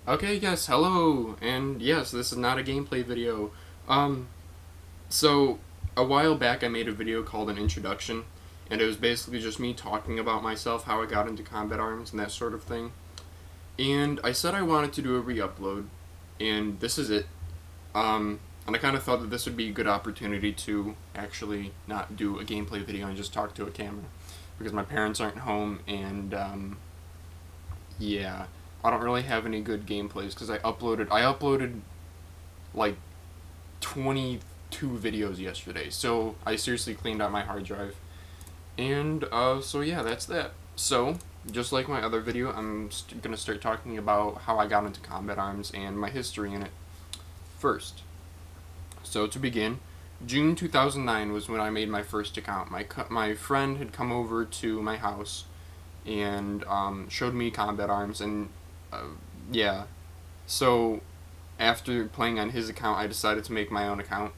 Okay, yes, hello, and yes, this is not a gameplay video. Um, so, a while back I made a video called an introduction, and it was basically just me talking about myself, how I got into combat arms and that sort of thing. And I said I wanted to do a re-upload, and this is it. And I kind of thought that this would be a good opportunity to actually not do a gameplay video and just talk to a camera. Because my parents aren't home, and, yeah. I don't really have any good gameplays because I uploaded like 22 videos yesterday. So I seriously cleaned out my hard drive. And so yeah, that's that. So, just like my other video, I'm going to start talking about how I got into combat arms and my history in it first. So to begin, June 2009 was when I made my first account. My friend had come over to my house and showed me combat arms, and yeah. So, after playing on his account, I decided to make my own account.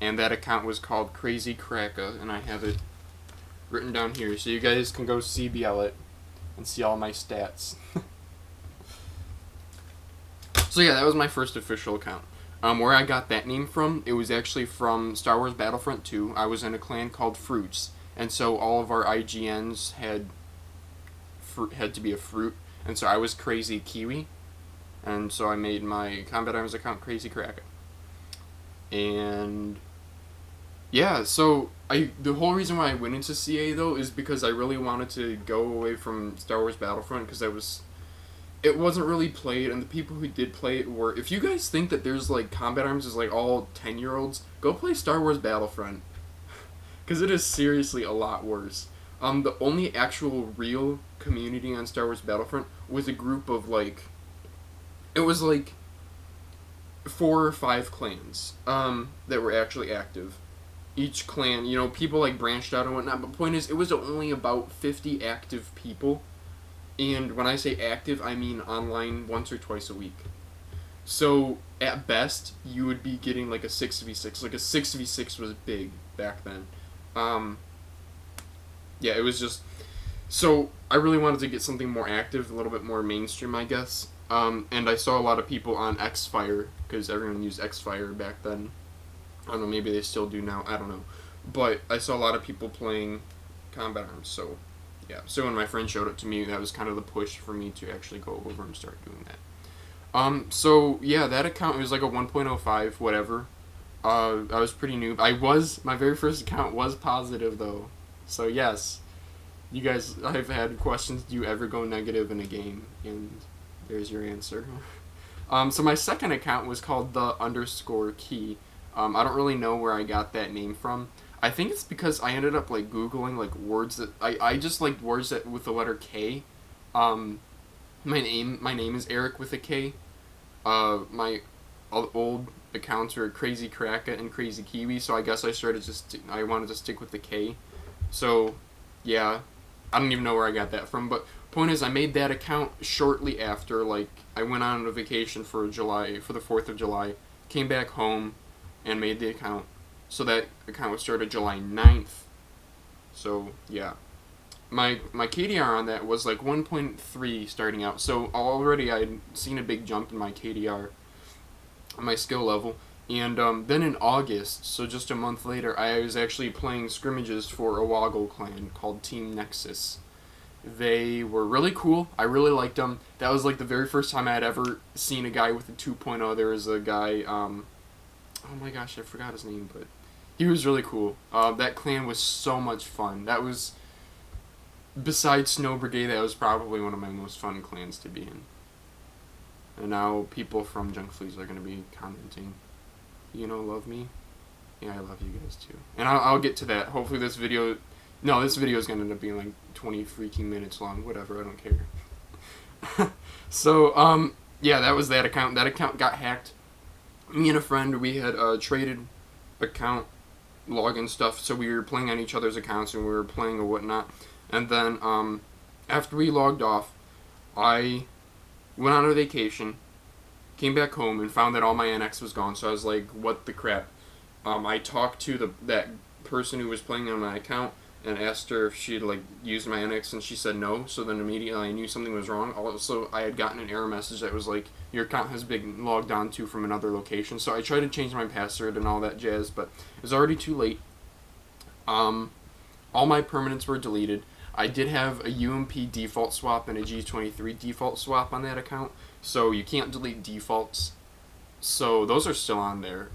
And that account was called WeAreCQC, and I have it written down here. So you guys can go CBL it and see all my stats. So yeah, that was my first official account. Where I got that name from, it was actually from Star Wars Battlefront 2. I was in a clan called Fruits. And so all of our IGNs had to be a fruit. And so I was Crazy Kiwi, and so I made my Combat Arms account Crazy Cracker. And yeah, so the whole reason why I went into CA though is because I really wanted to go away from Star Wars Battlefront because it wasn't really played, and the people who did play it were. If you guys think that there's like Combat Arms is like all 10-year-olds, go play Star Wars Battlefront, because it is seriously a lot worse. The only actual real community on Star Wars Battlefront was a group of it was like 4 or 5 clans that were actually active. Each clan, people like branched out and whatnot, but the point is, it was only about 50 active people. And when I say active, I mean online once or twice a week. So, at best, you would be getting like a 6v6. Like a 6v6 was big back then. Yeah, it was just... So, I really wanted to get something more active, a little bit more mainstream, I guess. And I saw a lot of people on Xfire, because everyone used Xfire back then. I don't know, maybe they still do now, I don't know. But I saw a lot of people playing Combat Arms, so yeah. So when my friend showed it to me, that was kind of the push for me to actually go over and start doing that. So yeah, that account was like a 1.05, whatever. I was pretty new. My very first account was positive, though. So yes, you guys, I've had questions, do you ever go negative in a game? And there's your answer. So my second account was called the_key. I don't really know where I got that name from. I think it's because I ended up Googling words that I just liked words that with the letter K. My name is Eric with a K. My old accounts were Crazy Kraka and Crazy Kiwi, so I guess I wanted to stick with the K. So, yeah, I don't even know where I got that from, but point is, I made that account shortly after, I went on a vacation for the 4th of July, came back home, and made the account. So that account was started July 9th. So, yeah. My KDR on that was 1.3 starting out, so already I'd seen a big jump in my KDR, my skill level. And then in August, so just a month later, I was actually playing scrimmages for a Woggle clan called Team Nexus. They were really cool. I really liked them. That was the very first time I had ever seen a guy with a 2.0. There was a guy, oh my gosh, I forgot his name, but he was really cool. That clan was so much fun. That was, besides Snow Brigade, that was probably one of my most fun clans to be in. And now people from Junk Fleas are going to be commenting, love me? Yeah, I love you guys too. And I'll get to that. Hopefully this video is going to end up being 20 freaking minutes long. Whatever, I don't care. So, yeah, that was that account. That account got hacked. Me and a friend, we had traded account login stuff, so we were playing on each other's accounts and we were playing and whatnot. And then, after we logged off, I went on a vacation, came back home, and found that all my NX was gone. So I was like, what the crap? I talked to that person who was playing on my account, and asked her if she'd like used my NX, and she said no. So then immediately I knew something was wrong. Also, I had gotten an error message that was like, your account has been logged onto from another location. So I tried to change my password and all that jazz, but it was already too late. All my permanents were deleted. I did have a UMP default swap and a G23 default swap on that account, so you can't delete defaults. So those are still on there.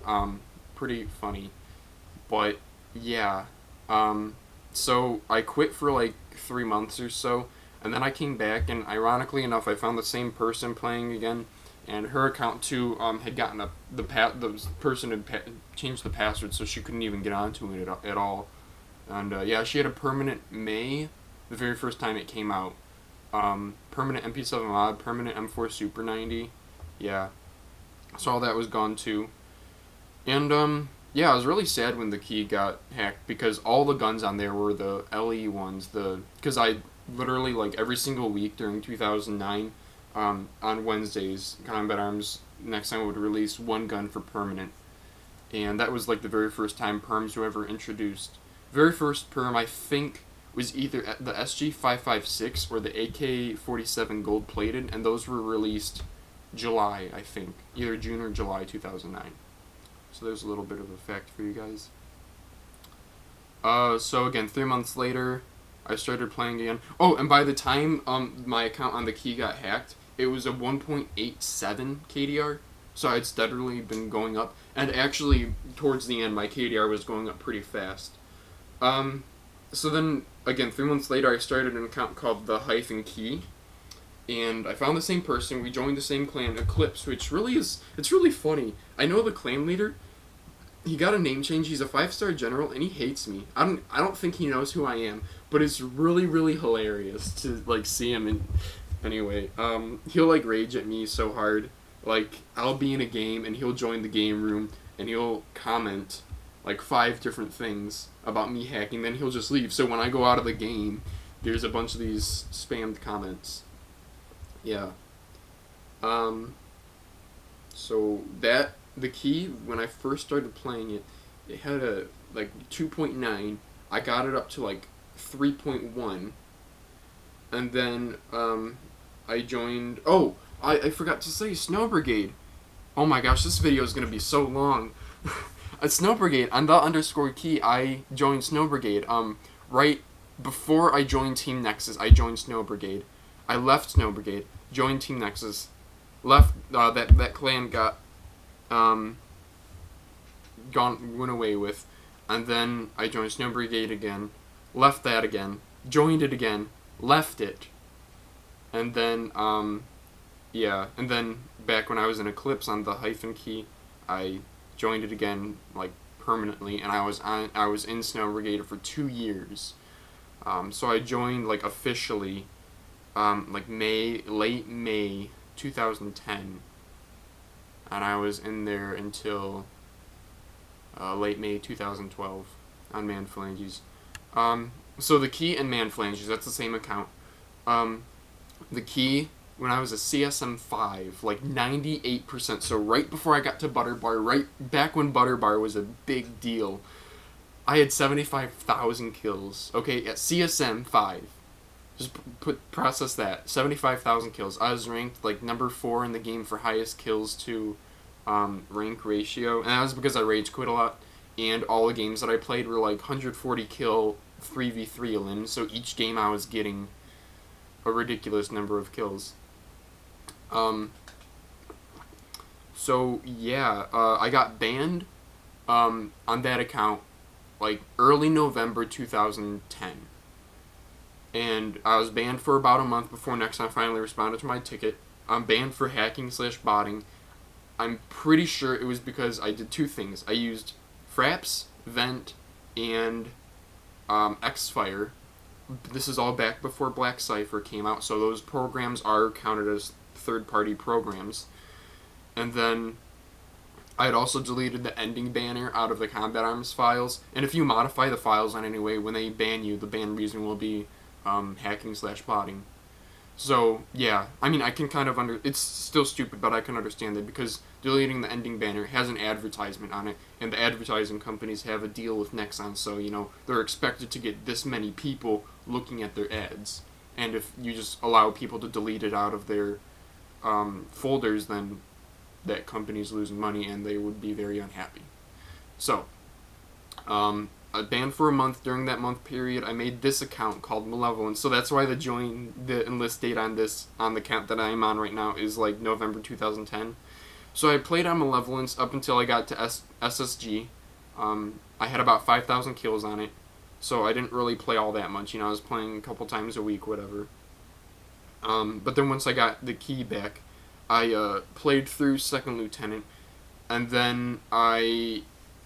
Pretty funny. But yeah. So I quit for like 3 months or so, and then I came back, and ironically enough, I found the same person playing again, and her account too had gotten the person had changed the password, so she couldn't even get onto it at all. And yeah, she had a permanent May, the very first time it came out. Permanent MP7 mod, permanent M4 Super 90. Yeah. So all that was gone too. And yeah, I was really sad when the key got hacked, because all the guns on there were the LE ones. Because I literally, like, every single week during 2009, on Wednesdays, Combat Arms next time would release one gun for permanent. And that was like the very first time perms were ever introduced. Very first perm, I think, was either the SG556 or the AK-47 gold plated, and those were released July, I think. Either June or July 2009. So there's a little bit of a fact for you guys. So again, 3 months later, I started playing again. Oh, and by the time my account on the key got hacked, it was a 1.87 KDR. So I'd steadily been going up. And actually, towards the end, my KDR was going up pretty fast. So then, again, 3 months later, I started an account called the -key. And I found the same person. We joined the same clan, Eclipse, which really is, it's really funny. I know the clan leader. He got a name change. He's a 5-star general, and he hates me. I don't think he knows who I am, but it's really, really hilarious to like see him. And anyway, he'll like rage at me so hard. Like, I'll be in a game, and he'll join the game room, and he'll comment like 5 different things about me hacking. Then he'll just leave. So when I go out of the game, there's a bunch of these spammed comments. Yeah. So the key, when I first started playing it, it had a like 2.9. I got it up to like 3.1, and then I joined. Oh, I forgot to say Snow Brigade. Oh my gosh, this video is gonna be so long. At Snow Brigade, on the _key, I joined Snow Brigade. Right before I joined Team Nexus, I joined Snow Brigade. I left Snow Brigade, joined Team Nexus, left that clan got went away with, and then I joined Snow Brigade again, left that again, joined it again, left it, and then yeah, and then back when I was in Eclipse on the -key, I joined it again like permanently, and I was in Snow Brigade for 2 years. So I joined like officially like late May 2010, and I was in there until late May 2012 on Man Phalanges. So the key and Man Phalanges, that's the same account. The key, when I was a CSM 5, like 98%, so right before I got to Butterbar, right back when Butterbar was a big deal, I had 75,000 kills. Okay, at CSM 5. Just process that. 75,000 kills. I was ranked like number 4 in the game for highest kills to rank ratio, and that was because I rage quit a lot, and all the games that I played were like 140 kill 3v3 elims, so each game I was getting a ridiculous number of kills. So yeah, I got banned on that account like early November 2010. And I was banned for about a month before next time I finally responded to my ticket. I'm banned for hacking/botting. I'm pretty sure it was because I did 2 things. I used Fraps, Vent, and Xfire. This is all back before Black Cypher came out, so those programs are counted as third-party programs. And then I had also deleted the ending banner out of the Combat Arms files. And if you modify the files in any way, when they ban you, the ban reason will be hacking/botting. So, yeah, I mean, I can kind of it's still stupid, but I can understand it, because deleting the ending banner has an advertisement on it, and the advertising companies have a deal with Nexon, so, you know, they're expected to get this many people looking at their ads. And if you just allow people to delete it out of their folders, then that company's losing money, and they would be very unhappy. So, I banned for a month. During that month period, I made this account called Malevolence. So that's why the enlist date on the account that I'm on right now is like November 2010. So I played on Malevolence up until I got to SSG. I had about 5,000 kills on it, so I didn't really play all that much. You know, I was playing a couple times a week, whatever. But then once I got the key back, I played through Second Lieutenant, and then I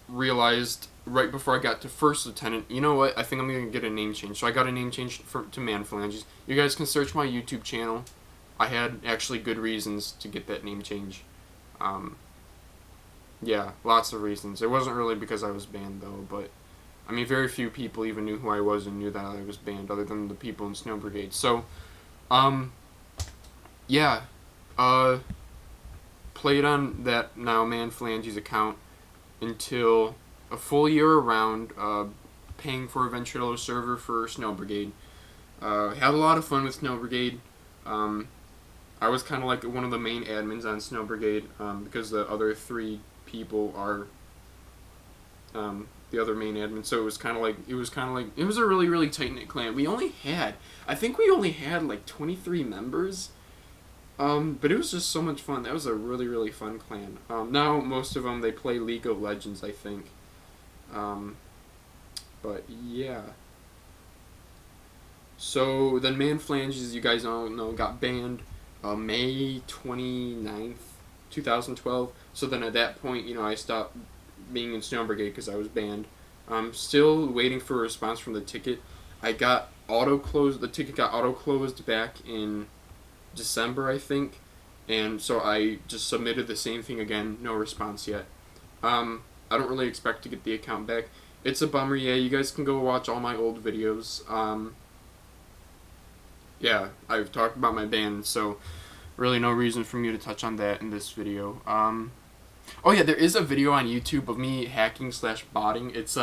realized right before I got to First Lieutenant, you know what, I think I'm going to get a name change. So I got a name change to Man Phalanges. You guys can search my YouTube channel. I had actually good reasons to get that name change. Yeah, lots of reasons. It wasn't really because I was banned, though, but I mean, very few people even knew who I was and knew that I was banned, other than the people in Snow Brigade. So, yeah, played on that now Man Phalanges account until a full year around, paying for a Ventrilo server for Snow Brigade. Had a lot of fun with Snow Brigade. I was kind of like one of the main admins on Snow Brigade, because the other 3 people are the other main admins. So it was a really, really tight-knit clan. I think we only had like 23 members. But it was just so much fun. That was a really, really fun clan. Now most of them, they play League of Legends, I think. But yeah. So then Man Phalanges, you guys all know, got banned May 29th, 2012. So then at that point, you know, I stopped being in Snow Brigade because I was banned. I'm still waiting for a response from the ticket. The ticket got auto-closed back in December, I think, and so I just submitted the same thing again. No response yet. I don't really expect to get the account back. It's a bummer. Yeah, you guys can go watch all my old videos. Yeah, I've talked about my ban, so really no reason for me to touch on that in this video. Oh yeah, there is a video on YouTube of me hacking / botting. It's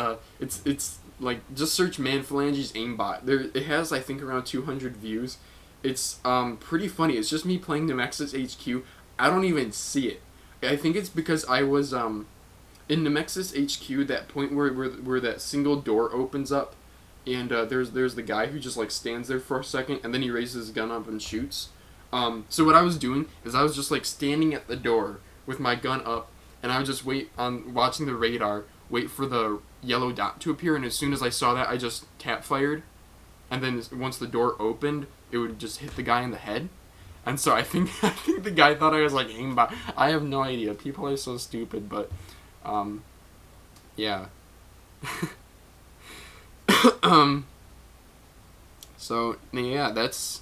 like, just search Man Phalanges aimbot. It has, I think, around 200 views. It's pretty funny. It's just me playing Nemexis HQ. I don't even see it. I think it's because I was in Nemexis HQ, that point where that single door opens up, and there's the guy who just like stands there for a second, and then he raises his gun up and shoots. So what I was doing is I was just like standing at the door with my gun up, and I would just watching the radar, wait for the yellow dot to appear, and as soon as I saw that, I just tap fired, and then once the door opened, it would just hit the guy in the head. And so I think the guy thought I was like aimbot. I have no idea. People are so stupid, but yeah. So yeah, that's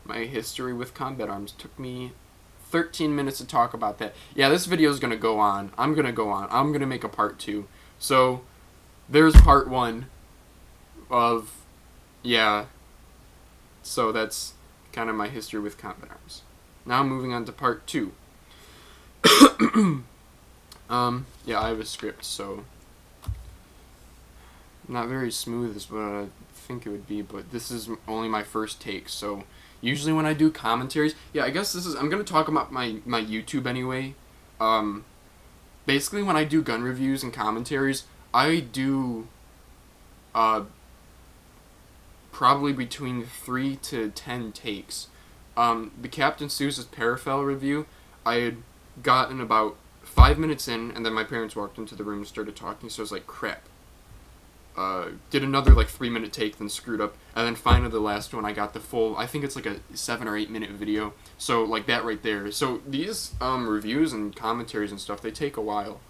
my history with combat arms. Took me 13 minutes to talk about that. Yeah, this video is gonna go on. I'm gonna make a part 2. So there's part 1 of, yeah. So that's kind of my history with combat arms. Now moving on to part 2. Yeah, I have a script, so not very smooth is what I think it would be, but this is only my first take. So usually when I do commentaries, yeah, I guess I'm gonna talk about my YouTube anyway. Basically when I do gun reviews and commentaries, I do probably between 3 to 10 takes. The Captain Seuss's Parafel review, I had gotten about 5 minutes in, and then my parents walked into the room and started talking, so I was like, crap. Did another like 3-minute take, then screwed up, and then finally the last one I got the full, I think it's like a 7 or 8 minute video, so like that right there. So these reviews and commentaries and stuff, they take a while.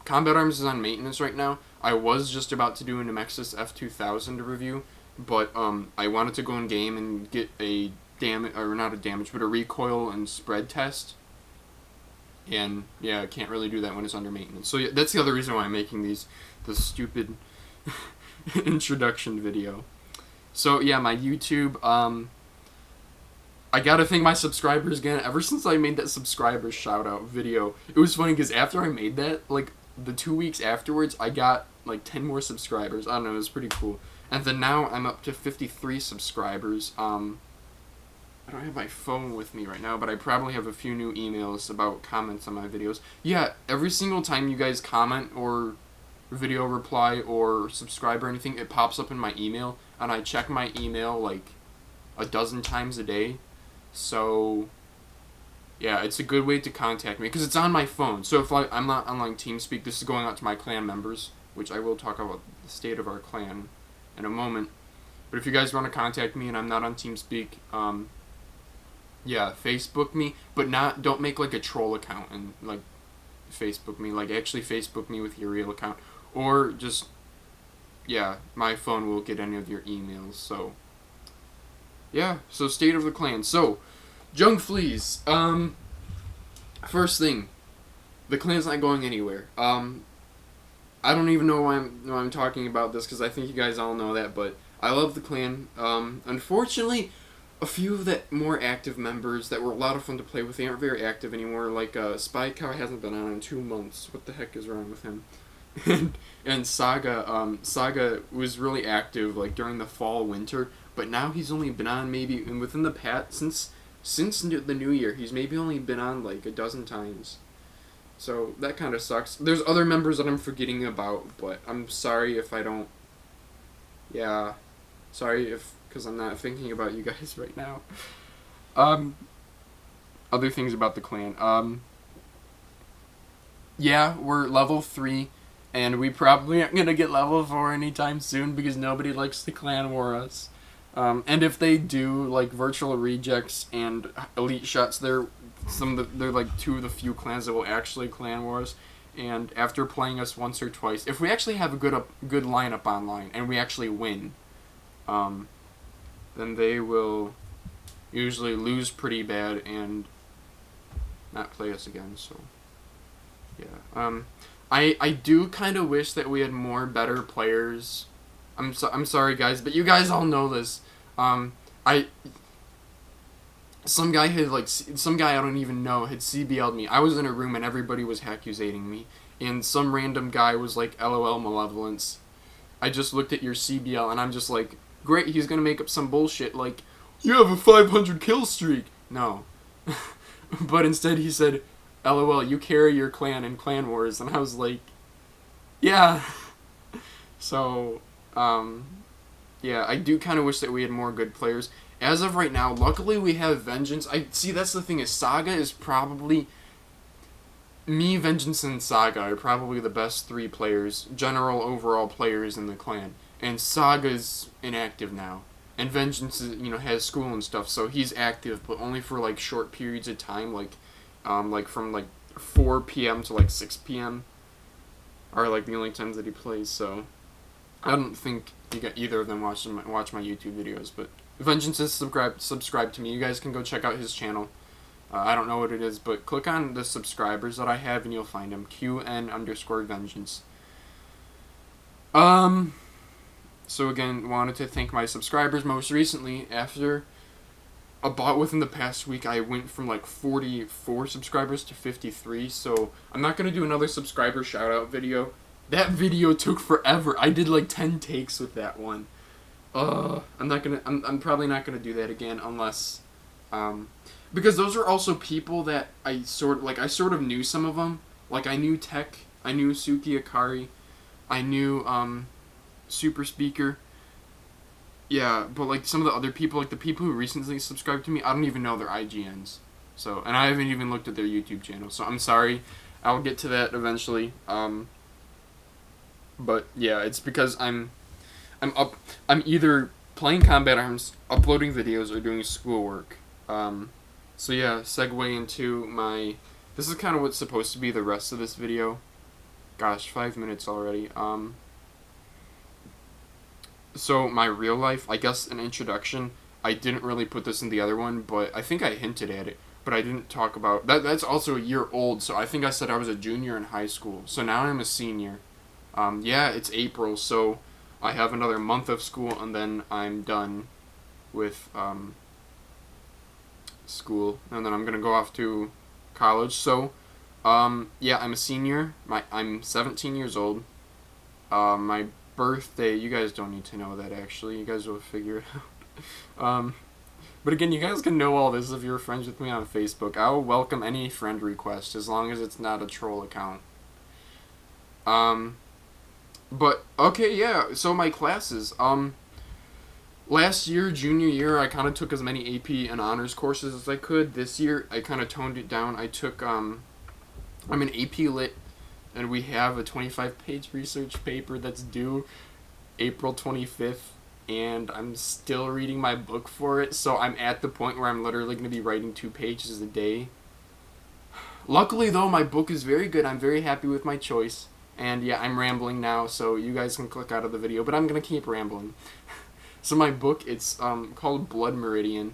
Combat Arms is on maintenance right now. I was just about to do a Nemexis F2000 review, but I wanted to go in game and get a a recoil and spread test. And yeah, I can't really do that when it's under maintenance. So yeah, that's the other reason why I'm making this stupid introduction video. So yeah, my YouTube, I gotta thank my subscribers again. Ever since I made that subscriber shout out video, it was funny because after I made that, like the 2 weeks afterwards, I got like 10 more subscribers. I don't know, it was pretty cool. And then now I'm up to 53 subscribers. I don't have my phone with me right now, but I probably have a few new emails about comments on my videos. Yeah, every single time you guys comment or video reply or subscribe or anything, it pops up in my email, and I check my email like a dozen times a day. So yeah, it's a good way to contact me because it's on my phone. So if I'm not on like TeamSpeak, this is going out to my clan members, which I will talk about the state of our clan in a moment. But if you guys want to contact me and I'm not on TeamSpeak, yeah, Facebook me, but don't make like a troll account and like Facebook me. Like actually Facebook me with your real account, or just yeah, my phone will get any of your emails. So yeah, so state of the clan. So Jung Fleas. First thing, the clan's not going anywhere. I don't even know why I'm talking about this because I think you guys all know that, but I love the clan. Unfortunately, a few of the more active members that were a lot of fun to play with, they aren't very active anymore. Like Spy Cow hasn't been on in 2 months. What the heck is wrong with him? and Saga was really active like during the fall winter, but now he's only been on maybe within the past since the new year. He's maybe only been on like a dozen times. So that kind of sucks. There's other members that I'm forgetting about, but I'm sorry if I don't. Yeah, sorry because I'm not thinking about you guys right now. Other things about the clan. Yeah, we're level 3, and we probably aren't gonna get level 4 anytime soon because nobody likes to clan war us. And if they do, like Virtual Rejects and EliteShits, they're like 2 of the few clans that will actually clan wars. And after playing us once or twice, if we actually have a good lineup online and we actually win, then they will usually lose pretty bad and not play us again. So yeah, I do kind of wish that we had more better players. I'm sorry guys, but you guys all know this. Some guy I don't even know had CBL'd me. I was in a room and everybody was accusating me, and some random guy was like, "LOL malevolence." I just looked at your CBL and I'm just like, great, he's gonna make up some bullshit like, "You have a 500 kill streak." No, but instead he said, "LOL, you carry your clan in clan wars," and I was like, yeah. So yeah, I do kind of wish that we had more good players. As of right now, luckily we have Vengeance. That's the thing is, Saga is probably... Me, Vengeance, and Saga are probably the best 3 players, general overall players in the clan. And Saga's inactive now. And Vengeance is, has school and stuff, so he's active, but only for like short periods of time, like from like 4 p.m. to like 6 p.m. are like the only times that he plays, so... I don't think you got either of them watch my YouTube videos, but Vengeance is subscribed to me. You guys can go check out his channel. I don't know what it is, but click on the subscribers that I have and you'll find him. QN_Vengeance. So again, wanted to thank my subscribers. Most recently, after about within the past week, I went from like 44 subscribers to 53. So I'm not gonna do another subscriber shout out video. That video took forever. I did like 10 takes with that one. I'm probably not gonna do that again unless, because those are also people that I sort of knew some of them. Like I knew Tech, I knew Suki Akari, I knew Super Speaker. Yeah, but like some of the other people, like the people who recently subscribed to me, I don't even know their IGNs. So, and I haven't even looked at their YouTube channel. So I'm sorry. I'll get to that eventually. But yeah, it's because I'm either playing Combat Arms, uploading videos, or doing schoolwork. So yeah, segue into my... This is kind of what's supposed to be the rest of this video. Gosh, 5 minutes already. So my real life, I guess an introduction. I didn't really put this in the other one, but I think I hinted at it. But I didn't talk about... That's also a year old, so I think I said I was a junior in high school. So now I'm a senior. Yeah, it's April, so I have another month of school, and then I'm done with, school, and then I'm gonna go off to college. So, yeah, I'm a senior. I'm 17 years old. My birthday, you guys don't need to know that, actually. You guys will figure it out. But again, you guys can know all this if you're friends with me on Facebook. I will welcome any friend request as long as it's not a troll account. But, okay, yeah, so my classes. Last year, junior year, I kind of took as many AP and honors courses as I could. This year, I kind of toned it down. I took, I'm an AP Lit, and we have a 25-page research paper that's due April 25th. And I'm still reading my book for it, so I'm at the point where I'm literally going to be writing 2 pages a day. Luckily, though, my book is very good. I'm very happy with my choice. And yeah, I'm rambling now, so you guys can click out of the video, but I'm going to keep rambling. So my book, it's called Blood Meridian.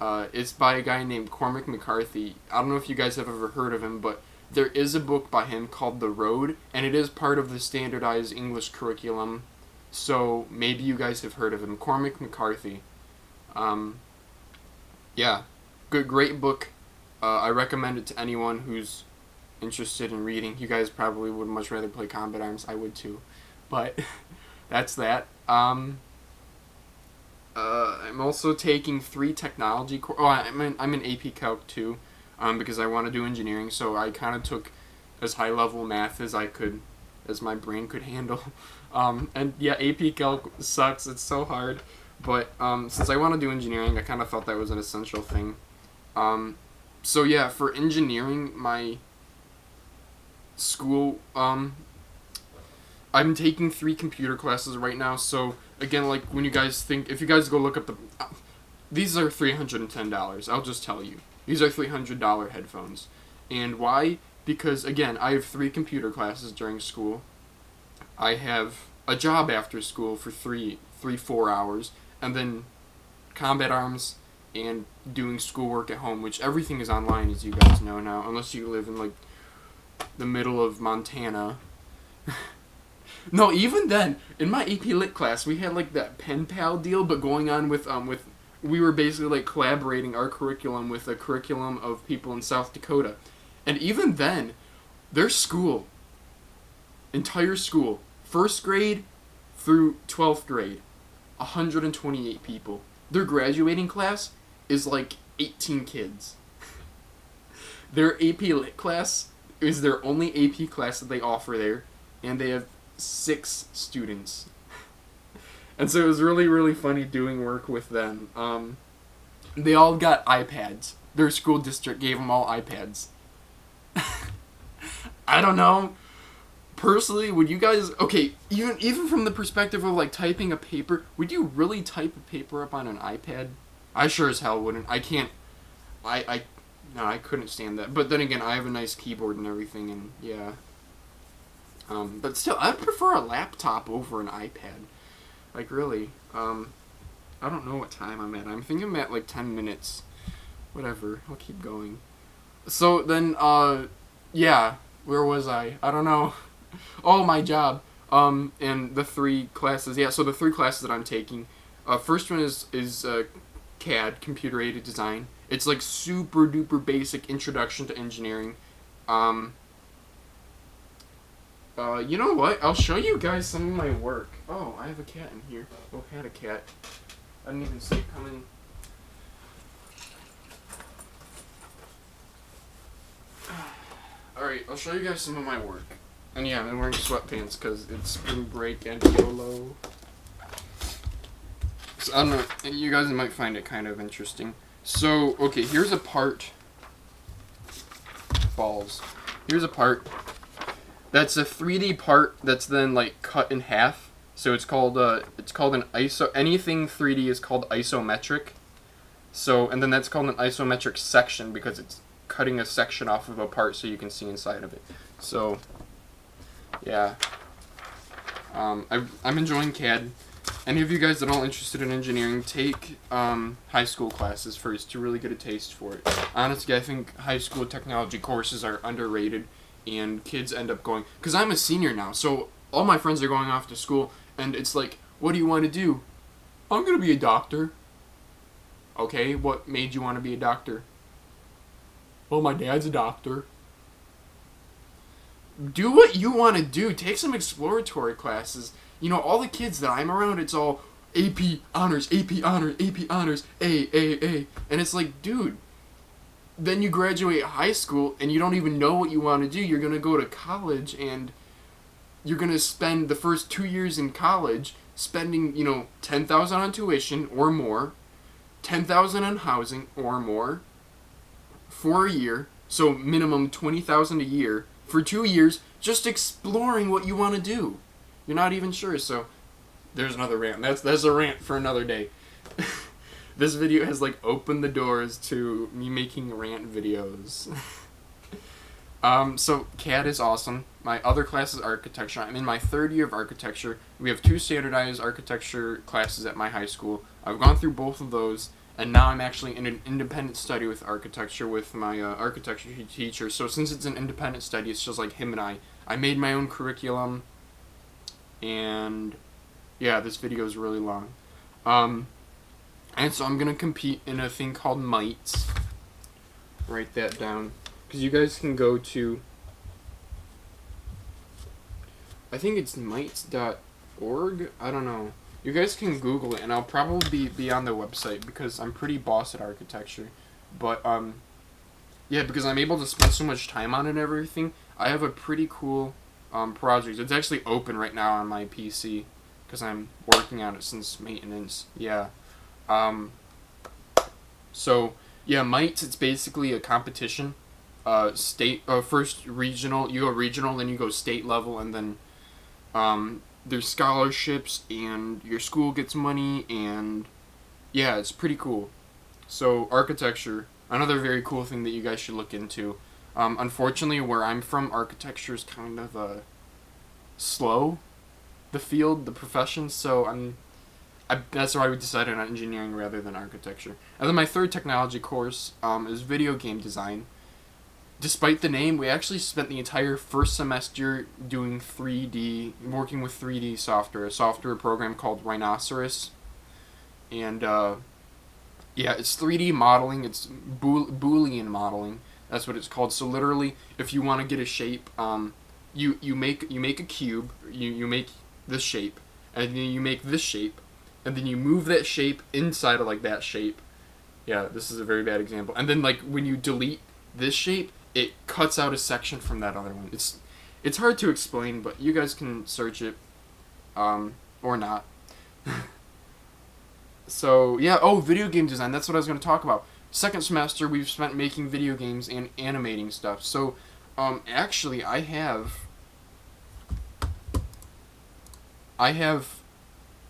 It's by a guy named Cormac McCarthy. I don't know if you guys have ever heard of him, but there is a book by him called The Road, and it is part of the standardized English curriculum. So maybe you guys have heard of him, Cormac McCarthy. Yeah, great book. I recommend it to anyone who's interested in reading. You guys probably would much rather play Combat Arms. I would too, but that's that. I'm also taking 3 technology courses. Oh, I'm in AP Calc too, because I want to do engineering. So I kind of took as high level math as I could, as my brain could handle. And yeah, AP Calc sucks. It's so hard. But since I want to do engineering, I kind of thought that was an essential thing. So yeah, for engineering, my school, I'm taking 3 computer classes right now. So again, like when you guys think, if you guys go look up the, these are $310. I'll just tell you, these are $300 headphones. And why? Because again, I have 3 computer classes during school. I have a job after school for 4 hours, and then Combat Arms and doing schoolwork at home, which everything is online, as you guys know now, unless you live in like the middle of Montana. No, even then, in my AP Lit class, we had like that pen pal deal, but going on with we were basically like collaborating our curriculum with a curriculum of people in South Dakota, and even then, their school, entire school, 1st grade through 12th grade, 128 people. Their graduating class is like 18 kids. Their AP Lit class is their only AP class that they offer there, and they have 6 students. And so it was really, really funny doing work with them. They all got iPads. Their school district gave them all iPads. I don't know. Personally, would you guys, okay, even from the perspective of like typing a paper, would you really type a paper up on an iPad? I sure as hell wouldn't. I can't, no, I couldn't stand that. But then again, I have a nice keyboard and everything, and yeah. But still, I'd prefer a laptop over an iPad. Like, really. I don't know what time I'm at. I'm thinking I'm at like 10 minutes. Whatever, I'll keep going. So then, yeah, where was I? I don't know. Oh, my job. And the 3 classes. Yeah, so the 3 classes that I'm taking. First one is CAD, Computer Aided Design. It's like super duper basic introduction to engineering. You know what? I'll show you guys some of my work. Oh, I have a cat in here. Oh, had a cat. I didn't even see it come in. Alright, I'll show you guys some of my work. And yeah, I'm wearing sweatpants because it's spring break and YOLO. So, I don't know, and you guys might find it kind of interesting. So, okay, here's a part. Balls. Here's a part. That's a 3D part that's then like cut in half. So it's called an iso. Anything 3D is called isometric. So, and then that's called an isometric section because it's cutting a section off of a part so you can see inside of it. So, yeah. I'm enjoying CAD. Any of you guys that are all interested in engineering, take high school classes first to really get a taste for it. Honestly, I think high school technology courses are underrated, and kids end up going, because I'm a senior now, so all my friends are going off to school, and it's like, what do you want to do? I'm going to be a doctor. Okay, what made you want to be a doctor? Well, my dad's a doctor. Do what you want to do. Take some exploratory classes. You know, all the kids that I'm around, it's all AP honors, AP honors, AP honors, A. And it's like, dude, then you graduate high school and you don't even know what you want to do. You're going to go to college and you're going to spend the first 2 years in college spending, you know, $10,000 on tuition or more, $10,000 on housing or more for a year. So minimum $20,000 a year for 2 years, just exploring what you want to do. You're not even sure. So there's another rant. That's a rant for another day. This video has like opened the doors to me making rant videos. So CAD is awesome. My other class is architecture. I'm in my 3rd year of architecture. We have 2 standardized architecture classes at my high school. I've gone through both of those, and now I'm actually in an independent study with architecture with my architecture teacher. So since it's an independent study, it's just like him and I. I made my own curriculum, and yeah, this video is really long. And so I'm gonna compete in a thing called Mites. Write that down, because you guys can go to, I think it's mites.org. I don't know. You guys can Google it, and I'll probably be on the website because I'm pretty boss at architecture. But yeah, because I'm able to spend so much time on it and everything. I have a pretty cool project. It's actually open right now on my PC because I'm working on it since maintenance. Yeah. So yeah, Mites, it's basically a competition. First regional, you go regional, then you go state level, and then there's scholarships, and your school gets money, and yeah, it's pretty cool. So architecture, another very cool thing that you guys should look into. Unfortunately, where I'm from, architecture is kind of slow, the field, the profession, so that's why we decided on engineering rather than architecture. And then my 3rd technology course is video game design. Despite the name, we actually spent the entire first semester doing 3D, working with 3D software, a software program called Rhinoceros. And yeah, it's 3D modeling, it's Boolean modeling, that's what it's called. So literally, if you want to get a shape, you make a cube, you make this shape, and then you make this shape, and then you move that shape inside of like that shape. Yeah, this is a very bad example. And then like when you delete this shape, it cuts out a section from that other one. It's hard to explain, but you guys can search it, or not. So yeah, video game design. That's what I was going to talk about. 2nd semester, we've spent making video games and animating stuff. So, actually, I have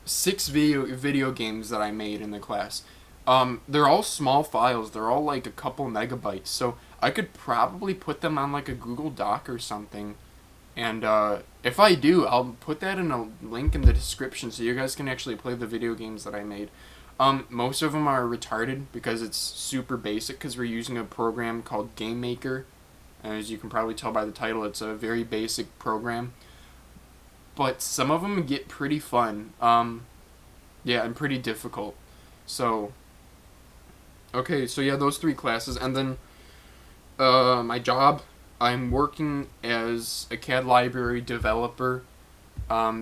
6 video games that I made in the class. They're all small files. They're all like a couple megabytes. So I could probably put them on like a Google Doc or something. And if I do, I'll put that in a link in the description so you guys can actually play the video games that I made. Most of them are retarded because it's super basic because we're using a program called Game Maker. As you can probably tell by the title, it's a very basic program. But some of them get pretty fun. Yeah, and pretty difficult. So, okay, so yeah, those 3 classes. And then my job, I'm working as a CAD library developer.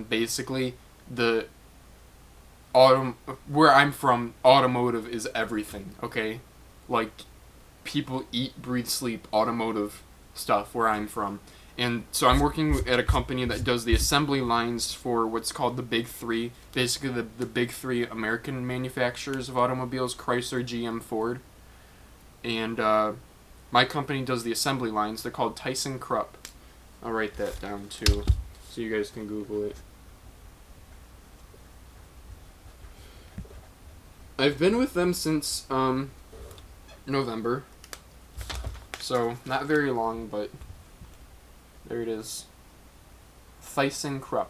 Basically, where I'm from, automotive is everything, okay? Like, people eat, breathe, sleep automotive stuff where I'm from. And so I'm working at a company that does the assembly lines for what's called the Big 3. Basically, the Big 3 American manufacturers of automobiles, Chrysler, GM, Ford. And my company does the assembly lines. They're called Tyson Krupp. I'll write that down, too, so you guys can Google it. I've been with them since November, so not very long, but there it is. ThyssenKrupp,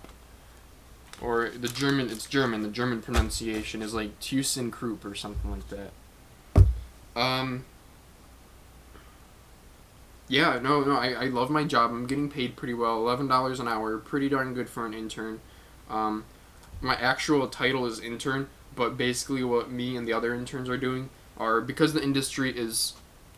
or it's German. The German pronunciation is like ThyssenKrupp or something like that. Yeah, no, I love my job. I'm getting paid pretty well, $11 an hour, pretty darn good for an intern. My actual title is intern. But basically what me and the other interns are doing are, because the industry is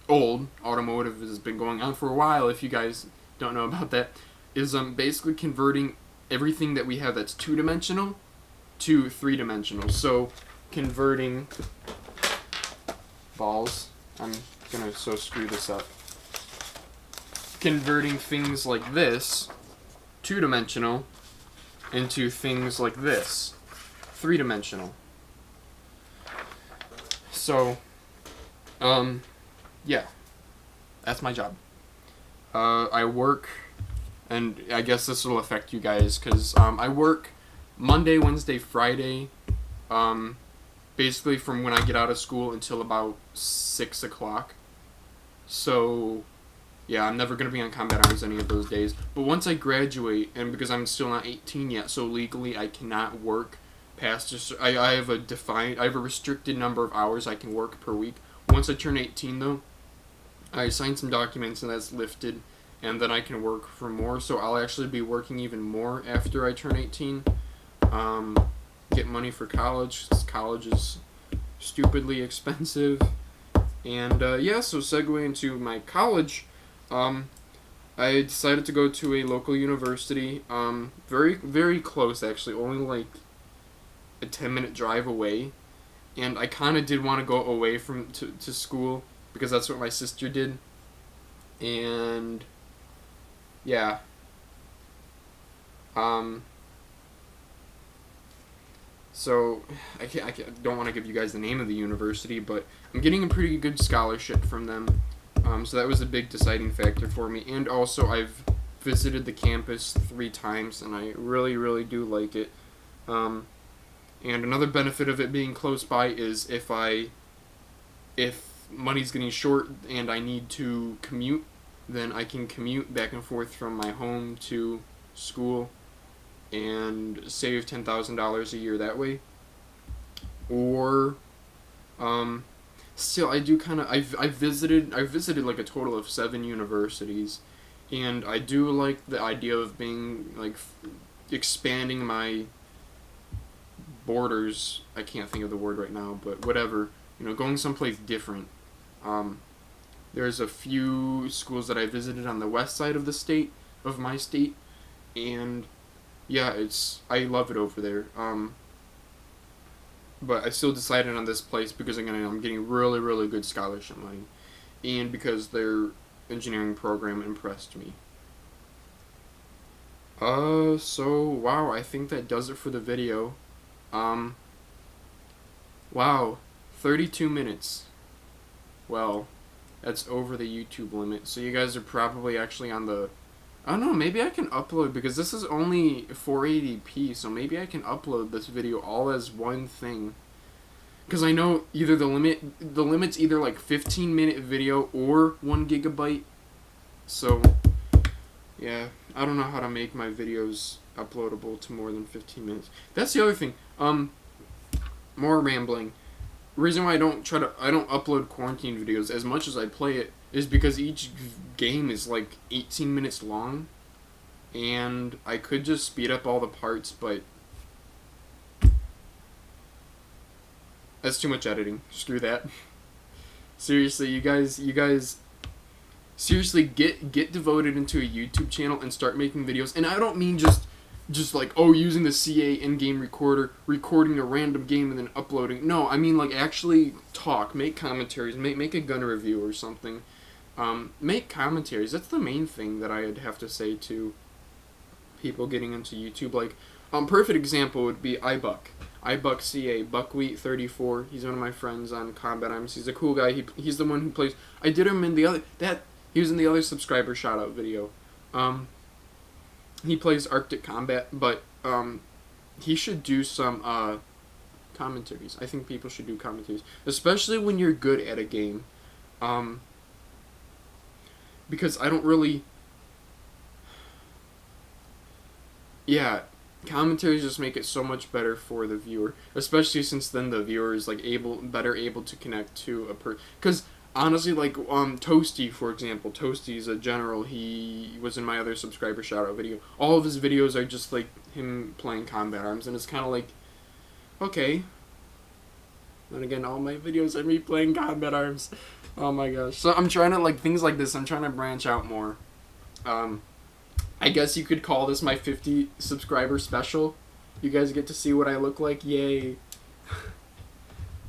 old. Automotive has been going on for a while, if you guys don't know about that, is basically converting everything that we have that's two-dimensional to three-dimensional. So converting balls, I'm gonna so screw this up. Converting things like this, two-dimensional, into things like this, three-dimensional. So, yeah, that's my job. I work, and I guess this will affect you guys, because I work Monday, Wednesday, Friday, basically from when I get out of school until about 6 o'clock. So, yeah, I'm never going to be on combat arms any of those days. But once I graduate, and because I'm still not 18 yet, so legally I cannot work past, I have a restricted number of hours I can work per week. Once I turn 18, though, I sign some documents and that's lifted, and then I can work for more. So I'll actually be working even more after I turn 18. Get money for college. College is stupidly expensive. And yeah, so segue into my college. I decided to go to a local university. Very, very close actually. Only like a 10-minute drive away. And I kind of did want to go away to school, because that's what my sister did. And yeah. So I don't want to give you guys the name of the university, but I'm getting a pretty good scholarship from them. So that was a big deciding factor for me. And also I've visited the campus 3 times, and I really, really do like it. And another benefit of it being close by is if money's getting short and I need to commute, then I can commute back and forth from my home to school and save $10,000 a year that way. Or, still, I do kind of, I've visited like a total of 7 universities, and I do like the idea of being, like, expanding my borders. I can't think of the word right now, but whatever, going someplace different. There's a few schools that I visited on the west side of my state, and yeah, I love it over there. But I still decided on this place because I'm getting really, really good scholarship money, and because their engineering program impressed me. So wow, I think that does it for the video. Wow, 32 minutes. Well, that's over the YouTube limit. So you guys are probably actually on the... I don't know, maybe I can upload, because this is only 480p, so maybe I can upload this video all as one thing. Because I know either the limit's either like 15-minute video or 1 gigabyte. So, yeah, I don't know how to make my videos uploadable to more than 15 minutes. That's the other thing. More rambling. The reason why I don't upload quarantine videos as much as I play it is because each game is like 18 minutes long, and I could just speed up all the parts, but that's too much editing. Screw that. Seriously, you guys seriously get devoted into a YouTube channel and start making videos. And I don't mean just like, oh, using the CA in-game recorder, recording a random game and then uploading. No, I mean like actually talk, make commentaries, make a gun review or something. Make commentaries. That's the main thing that I'd have to say to people getting into YouTube. Like, perfect example would be iBuckCA, Buckwheat34. He's one of my friends on Combat Arms. He's a cool guy. He's the one who plays. I did him in he was in the other subscriber shout out video. He plays Arctic Combat, but he should do some commentaries. I think people should do commentaries, especially when you're good at a game. Because I don't really... Yeah, commentaries just make it so much better for the viewer, especially since then the viewer is like better able to connect to a person. Because honestly, like Toasty, for example, Toasty's a general. He was in my other subscriber shout out video. All of his videos are just like him playing Combat Arms, and it's kind of like, okay. Then again, all my videos are me playing Combat Arms. Oh my gosh. So I'm trying to, like, things like this, I'm trying to branch out more. I guess you could call this my 50 subscriber special. You guys get to see what I look like. Yay.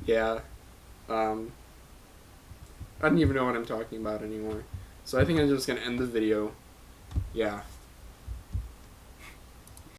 Yeah. I don't even know what I'm talking about anymore. So I think I'm just going to end the video. Yeah.